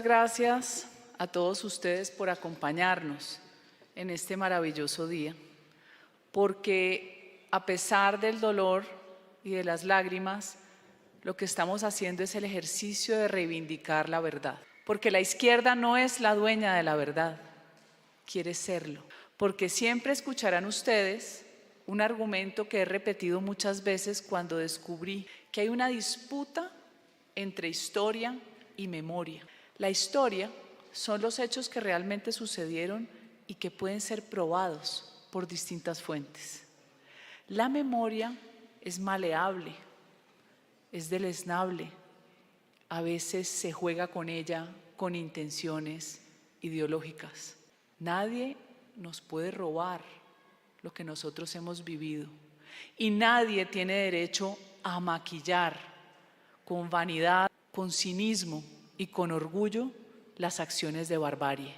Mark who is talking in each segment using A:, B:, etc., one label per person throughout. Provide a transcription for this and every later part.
A: Gracias a todos ustedes por acompañarnos en este maravilloso día, porque a pesar del dolor y de las lágrimas, lo que estamos haciendo es el ejercicio de reivindicar la verdad. Porque la izquierda no es la dueña de la verdad, quiere serlo. Porque siempre escucharán ustedes un argumento que he repetido muchas veces cuando descubrí que hay una disputa entre historia y memoria. La historia son los hechos que realmente sucedieron y que pueden ser probados por distintas fuentes. La memoria es maleable, es deleznable. A veces se juega con ella con intenciones ideológicas. Nadie nos puede robar lo que nosotros hemos vivido y nadie tiene derecho a maquillar con vanidad, con cinismo y con orgullo las acciones de barbarie.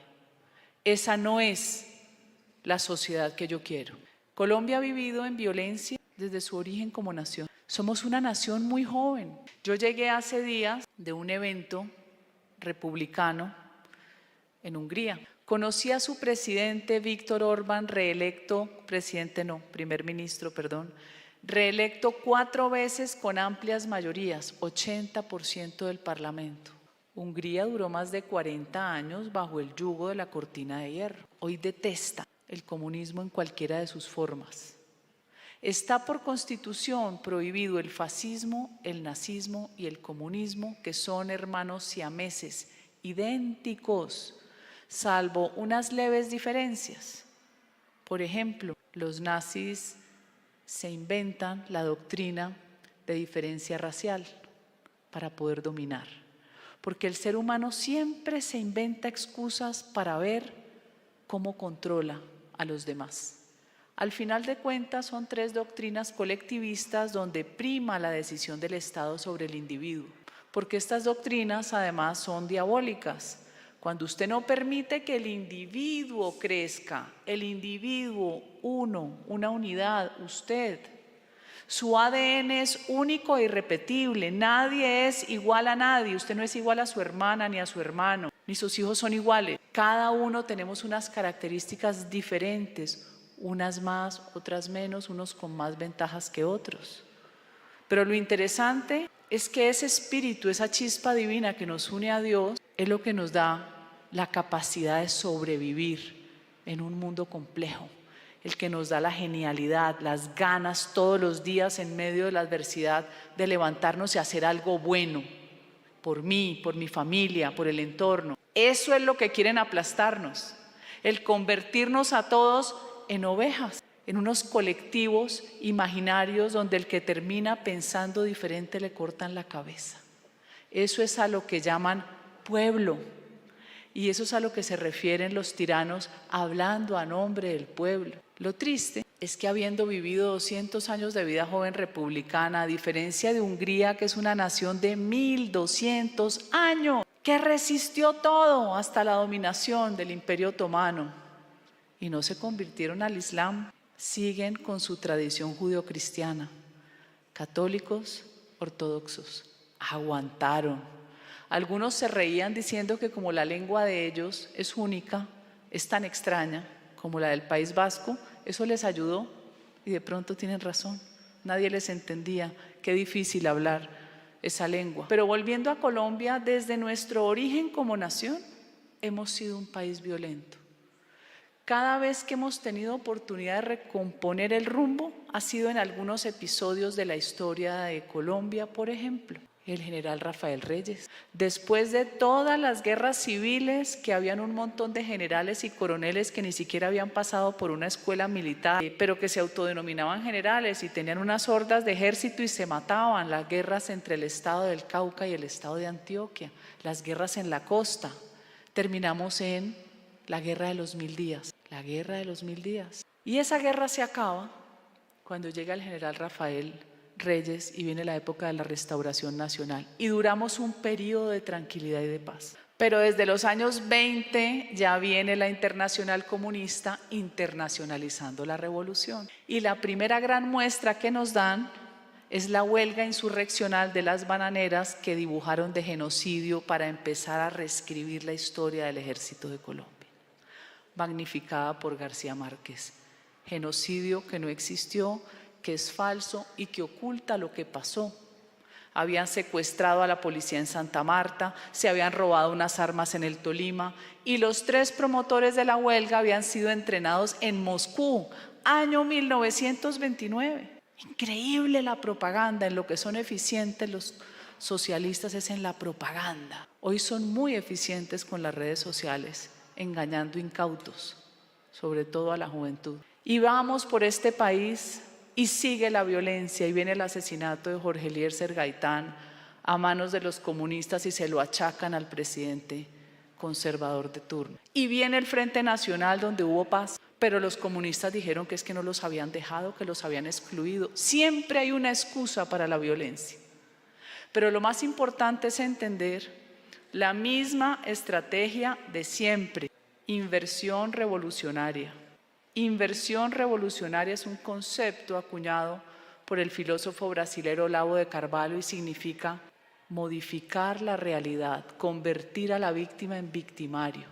A: Esa no es la sociedad que yo quiero. Colombia ha vivido en violencia desde su origen como nación. Somos una nación muy joven. Yo llegué hace días de un evento republicano en Hungría. Conocí a su presidente Víctor Orbán, primer ministro, reelecto 4 veces con amplias mayorías, 80% del Parlamento. Hungría duró más de 40 años bajo el yugo de la cortina de hierro. Hoy detesta el comunismo en cualquiera de sus formas. Está por constitución prohibido el fascismo, el nazismo y el comunismo, que son hermanos siameses, idénticos, salvo unas leves diferencias. Por ejemplo, los nazis se inventan la doctrina de diferencia racial para poder dominar. Porque el ser humano siempre se inventa excusas para ver cómo controla a los demás. Al final de cuentas son 3 doctrinas colectivistas donde prima la decisión del Estado sobre el individuo. Porque estas doctrinas además son diabólicas. Cuando usted no permite que el individuo crezca, el individuo, uno, una unidad, usted, su ADN es único e irrepetible, nadie es igual a nadie, usted no es igual a su hermana ni a su hermano, ni sus hijos son iguales. Cada uno tenemos unas características diferentes, unas más, otras menos, unos con más ventajas que otros. Pero lo interesante es que ese espíritu, esa chispa divina que nos une a Dios, es lo que nos da la capacidad de sobrevivir en un mundo complejo. El que nos da la genialidad, las ganas todos los días en medio de la adversidad de levantarnos y hacer algo bueno por mí, por mi familia, por el entorno. Eso es lo que quieren aplastarnos, el convertirnos a todos en ovejas, en unos colectivos imaginarios donde el que termina pensando diferente le cortan la cabeza. Eso es a lo que llaman pueblo. Y eso es a lo que se refieren los tiranos hablando a nombre del pueblo. Lo triste es que habiendo vivido 200 años de vida joven republicana, a diferencia de Hungría, que es una nación de 1200 años, que resistió todo hasta la dominación del Imperio Otomano y no se convirtieron al Islam, siguen con su tradición judeocristiana. Católicos, ortodoxos, aguantaron. Algunos se reían diciendo que como la lengua de ellos es única, es tan extraña como la del País Vasco, eso les ayudó y de pronto tienen razón. Nadie les entendía, qué difícil hablar esa lengua. Pero volviendo a Colombia, desde nuestro origen como nación, hemos sido un país violento. Cada vez que hemos tenido oportunidad de recomponer el rumbo, ha sido en algunos episodios de la historia de Colombia, por ejemplo. El general Rafael Reyes. Después de todas las guerras civiles, que habían un montón de generales y coroneles que ni siquiera habían pasado por una escuela militar, pero que se autodenominaban generales y tenían unas hordas de ejército y se mataban, las guerras entre el estado del Cauca y el estado de Antioquia, las guerras en la costa. Terminamos en la guerra de los 1000 días, la guerra de los 1000 días. Y esa guerra se acaba cuando llega el general Rafael Reyes y viene la época de la Restauración Nacional y duramos un periodo de tranquilidad y de paz. Pero desde los años 20 ya viene la Internacional Comunista internacionalizando la revolución. Y la primera gran muestra que nos dan es la huelga insurreccional de las bananeras que dibujaron de genocidio para empezar a reescribir la historia del Ejército de Colombia, magnificada por García Márquez. Genocidio que no existió, que es falso y que oculta lo que pasó. Habían secuestrado a la policía en Santa Marta, se habían robado unas armas en el Tolima y los 3 promotores de la huelga habían sido entrenados en Moscú, año 1929. Increíble la propaganda, en lo que son eficientes los socialistas es en la propaganda. Hoy son muy eficientes con las redes sociales, engañando incautos, sobre todo a la juventud. Y vamos por este país y sigue la violencia y viene el asesinato de Jorge Eliezer Gaitán a manos de los comunistas y se lo achacan al presidente conservador de turno. Y viene el Frente Nacional donde hubo paz, pero los comunistas dijeron que es que no los habían dejado, que los habían excluido. Siempre hay una excusa para la violencia. Pero lo más importante es entender la misma estrategia de siempre, inversión revolucionaria. Inversión revolucionaria es un concepto acuñado por el filósofo brasilero Olavo de Carvalho y significa modificar la realidad, convertir a la víctima en victimario.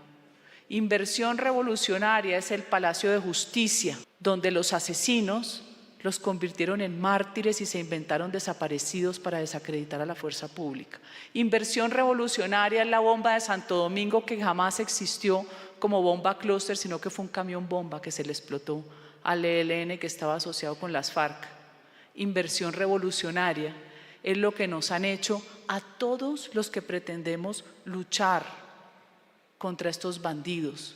A: Inversión revolucionaria es el Palacio de Justicia, donde los asesinos los convirtieron en mártires y se inventaron desaparecidos para desacreditar a la fuerza pública. Inversión revolucionaria es la bomba de Santo Domingo, que jamás existió como bomba clúster, sino que fue un camión bomba que se le explotó al ELN que estaba asociado con las FARC. Inversión revolucionaria es lo que nos han hecho a todos los que pretendemos luchar contra estos bandidos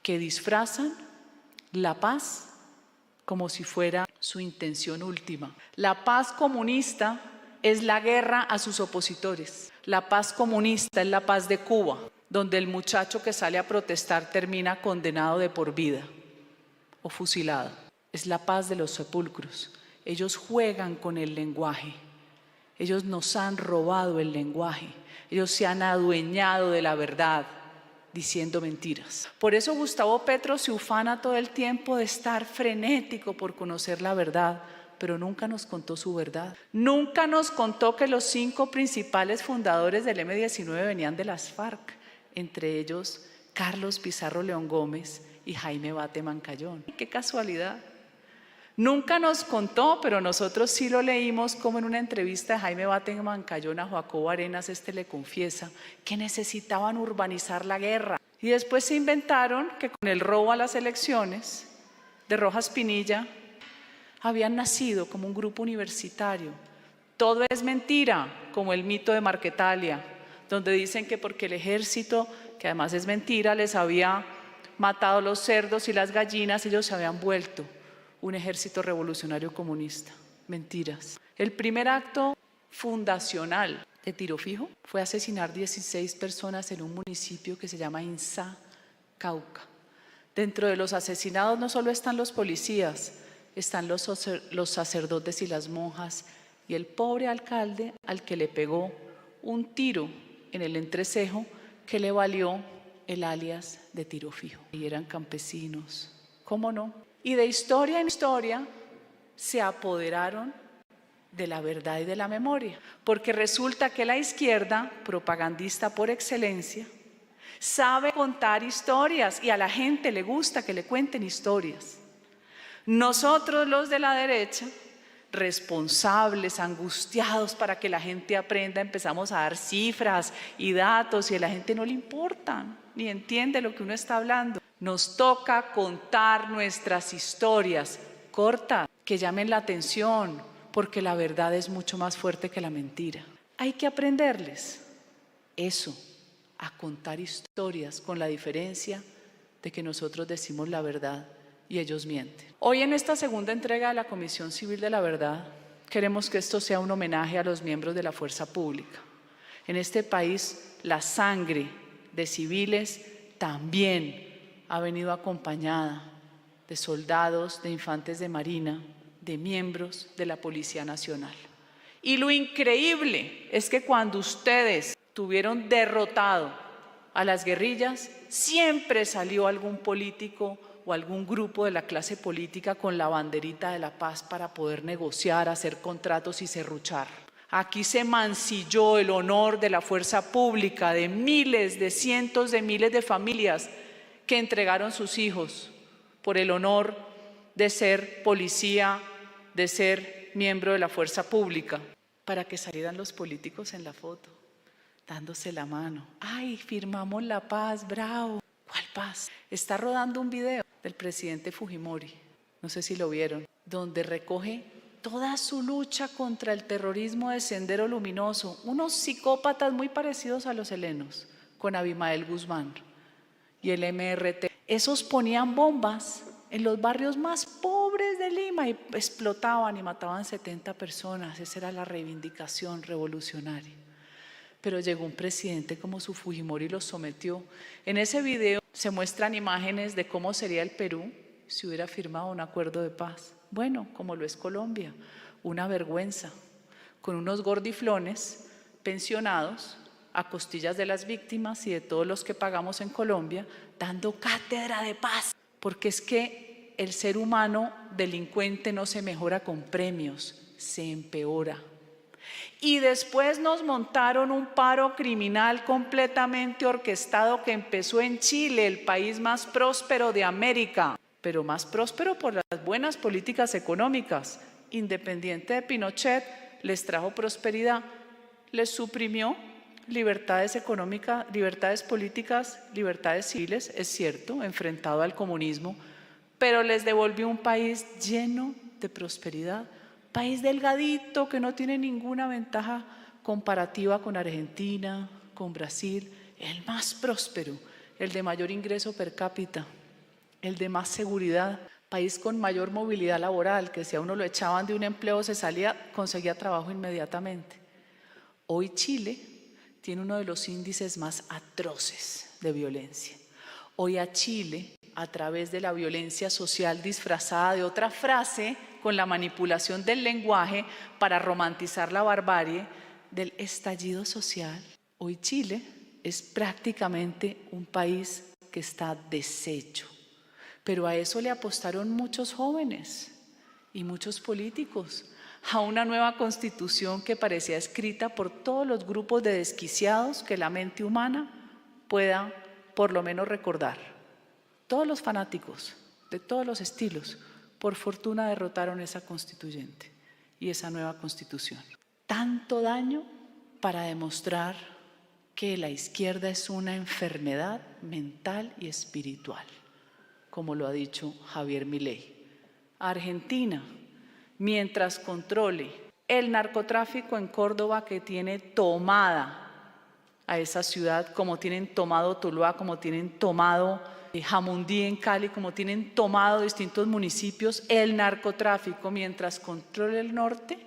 A: que disfrazan la paz como si fuera su intención última. La paz comunista es la guerra a sus opositores. La paz comunista es la paz de Cuba, donde el muchacho que sale a protestar termina condenado de por vida o fusilado. Es la paz de los sepulcros. Ellos juegan con el lenguaje. Ellos nos han robado el lenguaje. Ellos se han adueñado de la verdad, diciendo mentiras. Por eso Gustavo Petro se ufana todo el tiempo de estar frenético por conocer la verdad, pero nunca nos contó su verdad. Nunca nos contó que los 5 principales fundadores del M-19 venían de las FARC, entre ellos Carlos Pizarro León Gómez y Jaime Bate Mancayón. ¡Qué casualidad! Nunca nos contó, pero nosotros sí lo leímos, como en una entrevista de Jaime Bate Mancayón a Jacobo Arenas, le confiesa que necesitaban urbanizar la guerra. Y después se inventaron que con el robo a las elecciones de Rojas Pinilla habían nacido como un grupo universitario. Todo es mentira, como el mito de Marquetalia, donde dicen que porque el ejército, que además es mentira, les había matado los cerdos y las gallinas, ellos se habían vuelto un ejército revolucionario comunista. Mentiras. El primer acto fundacional de Tiro Fijo fue asesinar 16 personas en un municipio que se llama Insá, Cauca. Dentro de los asesinados no solo están los policías, están los sacerdotes y las monjas y el pobre alcalde al que le pegó un tiro en el entrecejo que le valió el alias de Tiro Fijo. Y eran campesinos, ¿cómo no? Y de historia en historia se apoderaron de la verdad y de la memoria, porque resulta que la izquierda, propagandista por excelencia, sabe contar historias y a la gente le gusta que le cuenten historias. Nosotros los de la derecha, responsables, angustiados para que la gente aprenda, empezamos a dar cifras y datos y a la gente no le importan, ni entiende lo que uno está hablando. Nos toca contar nuestras historias cortas, que llamen la atención, porque la verdad es mucho más fuerte que la mentira. Hay que aprenderles eso, a contar historias, con la diferencia de que nosotros decimos la verdad y ellos mienten. Hoy en esta segunda entrega de la Comisión Civil de la Verdad, queremos que esto sea un homenaje a los miembros de la fuerza pública. En este país, la sangre de civiles también ha venido acompañada de soldados, de infantes de marina, de miembros de la Policía Nacional. Y lo increíble es que cuando ustedes tuvieron derrotado a las guerrillas, siempre salió algún político o algún grupo de la clase política con la banderita de la paz para poder negociar, hacer contratos y serruchar. Aquí se mancilló el honor de la fuerza pública, de miles, de cientos de miles de familias que entregaron sus hijos por el honor de ser policía, de ser miembro de la fuerza pública, para que salieran los políticos en la foto, dándose la mano. ¡Ay, firmamos la paz, bravo! ¿Cuál paz? Está rodando un video del presidente Fujimori, no sé si lo vieron, donde recoge toda su lucha contra el terrorismo de Sendero Luminoso, unos psicópatas muy parecidos a los helenos, con Abimael Guzmán y el MRT. Esos ponían bombas en los barrios más pobres de Lima y explotaban y mataban 70 personas. Esa era la reivindicación revolucionaria. Pero llegó un presidente como su Fujimori y los sometió. En ese video se muestran imágenes de cómo sería el Perú si hubiera firmado un acuerdo de paz. Bueno, como lo es Colombia, una vergüenza, con unos gordiflones pensionados a costillas de las víctimas y de todos los que pagamos en Colombia, dando cátedra de paz. Porque es que el ser humano delincuente no se mejora con premios, se empeora. Y después nos montaron un paro criminal completamente orquestado que empezó en Chile, el país más próspero de América, pero más próspero por las buenas políticas económicas. Independiente de Pinochet, les trajo prosperidad, les suprimió libertades económicas, libertades políticas, libertades civiles, es cierto, enfrentado al comunismo, pero les devolvió un país lleno de prosperidad, país delgadito que no tiene ninguna ventaja comparativa con Argentina, con Brasil, el más próspero, el de mayor ingreso per cápita, el de más seguridad, país con mayor movilidad laboral, que si a uno lo echaban de un empleo se salía, conseguía trabajo inmediatamente. Hoy Chile tiene uno de los índices más atroces de violencia. Hoy a Chile, a través de la violencia social disfrazada de otra frase, con la manipulación del lenguaje para romantizar la barbarie del estallido social, hoy Chile es prácticamente un país que está deshecho. Pero a eso le apostaron muchos jóvenes y muchos políticos, a una nueva constitución que parecía escrita por todos los grupos de desquiciados que la mente humana pueda por lo menos recordar. Todos los fanáticos de todos los estilos, por fortuna derrotaron esa constituyente y esa nueva constitución. Tanto daño para demostrar que la izquierda es una enfermedad mental y espiritual, como lo ha dicho Javier Milei. Argentina, mientras controle el narcotráfico en Córdoba, que tiene tomada a esa ciudad, como tienen tomado Tuluá, como tienen tomado Jamundí en Cali, como tienen tomado distintos municipios, el narcotráfico, mientras controle el norte,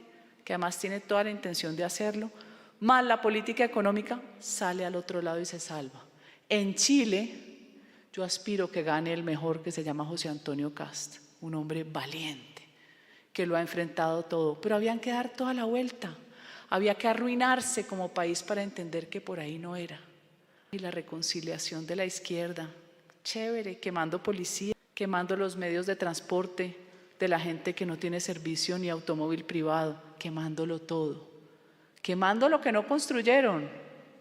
A: que además tiene toda la intención de hacerlo, más la política económica, sale al otro lado y se salva. En Chile, yo aspiro que gane el mejor, que se llama José Antonio Kast, un hombre valiente, que lo ha enfrentado todo, pero habían que dar toda la vuelta, había que arruinarse como país para entender que por ahí no era. Y la reconciliación de la izquierda, chévere, quemando policía, quemando los medios de transporte de la gente que no tiene servicio ni automóvil privado, quemándolo todo, quemando lo que no construyeron.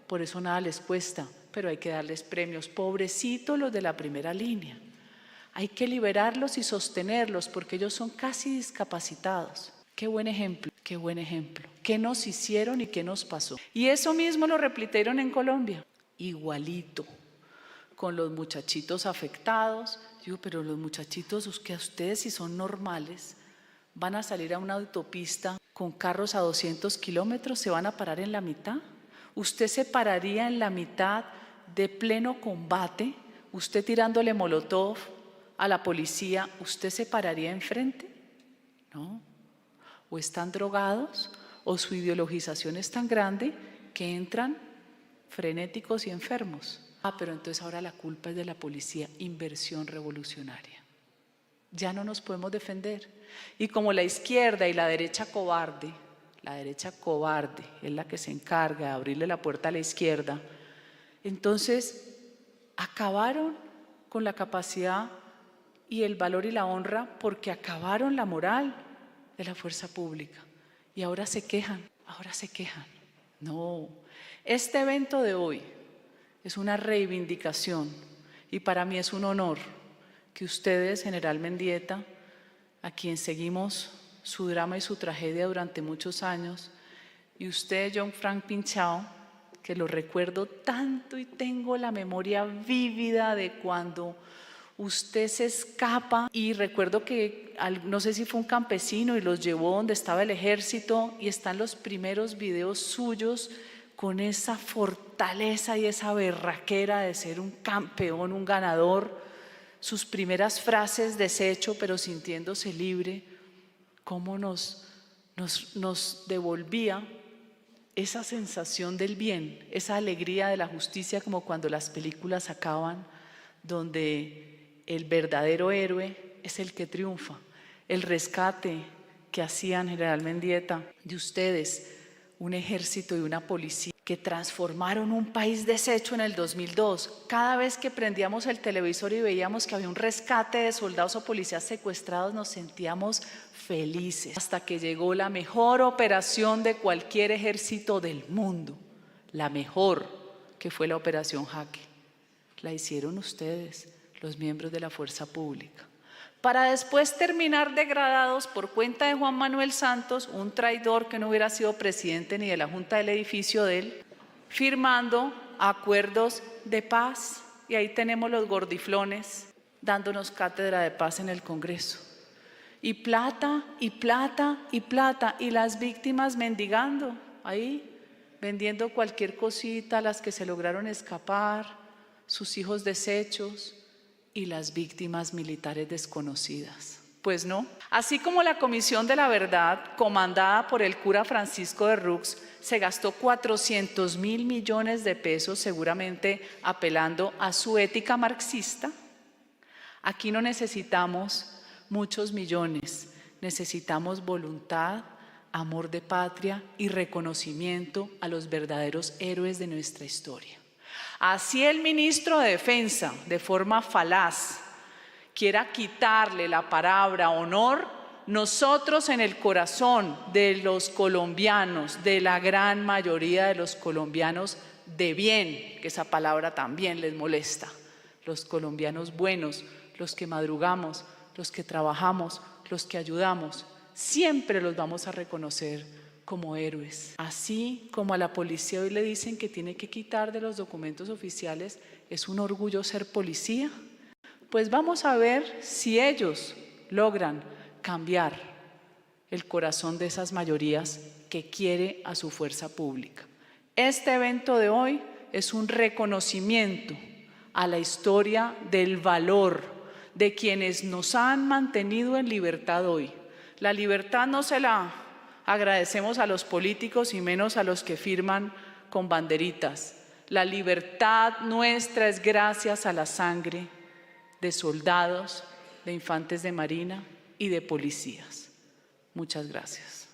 A: Por eso nada les cuesta, pero hay que darles premios. Pobrecitos los de la primera línea. Hay que liberarlos y sostenerlos porque ellos son casi discapacitados. Qué buen ejemplo, qué buen ejemplo. ¿Qué nos hicieron y qué nos pasó? Y eso mismo lo repitieron en Colombia, igualito, con los muchachitos afectados. Digo, pero los muchachitos, que a ustedes si son normales, van a salir a una autopista con carros a 200 kilómetros, ¿se van a parar en la mitad? ¿Usted se pararía en la mitad de pleno combate? ¿Usted tirándole molotov a la policía, usted se pararía enfrente? ¿No? O están drogados o su ideologización es tan grande que entran frenéticos y enfermos. Pero entonces ahora la culpa es de la policía, inversión revolucionaria. Ya no nos podemos defender. Y como la izquierda y la derecha cobarde es la que se encarga de abrirle la puerta a la izquierda, entonces acabaron con la capacidad y el valor y la honra porque acabaron la moral de la fuerza pública. Y ahora se quejan. No, este evento de hoy es una reivindicación y para mí es un honor que ustedes, General Mendieta, a quien seguimos su drama y su tragedia durante muchos años, y usted, John Frank Pinchao, que lo recuerdo tanto y tengo la memoria vívida de cuando usted se escapa y recuerdo que no sé si fue un campesino y los llevó donde estaba el ejército y están los primeros videos suyos con esa fortaleza y esa berraquera de ser un campeón, un ganador, sus primeras frases deshecho pero sintiéndose libre, cómo nos devolvía esa sensación del bien, esa alegría de la justicia, como cuando las películas acaban, donde el verdadero héroe es el que triunfa. El rescate que hacían General Mendieta de ustedes, un ejército y una policía que transformaron un país deshecho en el 2002. Cada vez que prendíamos el televisor y veíamos que había un rescate de soldados o policías secuestrados, nos sentíamos felices, hasta que llegó la mejor operación de cualquier ejército del mundo, la mejor, que fue la Operación Jaque. La hicieron ustedes, los miembros de la fuerza pública, para después terminar degradados por cuenta de Juan Manuel Santos, un traidor que no hubiera sido presidente ni de la Junta del edificio de él, firmando acuerdos de paz. Y ahí tenemos los gordiflones dándonos cátedra de paz en el Congreso. Y plata, y plata, y plata, y las víctimas mendigando ahí, vendiendo cualquier cosita, las que se lograron escapar, sus hijos deshechos y las víctimas militares desconocidas. Pues no. Así como la Comisión de la Verdad, comandada por el cura Francisco de Rux, se gastó 400.000 millones de pesos, seguramente apelando a su ética marxista, aquí no necesitamos muchos millones, necesitamos voluntad, amor de patria y reconocimiento a los verdaderos héroes de nuestra historia. Así el ministro de Defensa, de forma falaz, quiera quitarle la palabra honor, nosotros en el corazón de los colombianos, de la gran mayoría de los colombianos de bien, que esa palabra también les molesta, los colombianos buenos, los que madrugamos, los que trabajamos, los que ayudamos, siempre los vamos a reconocer como héroes. Así como a la policía hoy le dicen que tiene que quitar de los documentos oficiales, es un orgullo ser policía, pues vamos a ver si ellos logran cambiar el corazón de esas mayorías que quiere a su fuerza pública. Este evento de hoy es un reconocimiento a la historia del valor de quienes nos han mantenido en libertad hoy. La libertad no se la agradecemos a los políticos y menos a los que firman con banderitas. La libertad nuestra es gracias a la sangre de soldados, de infantes de marina y de policías. Muchas gracias.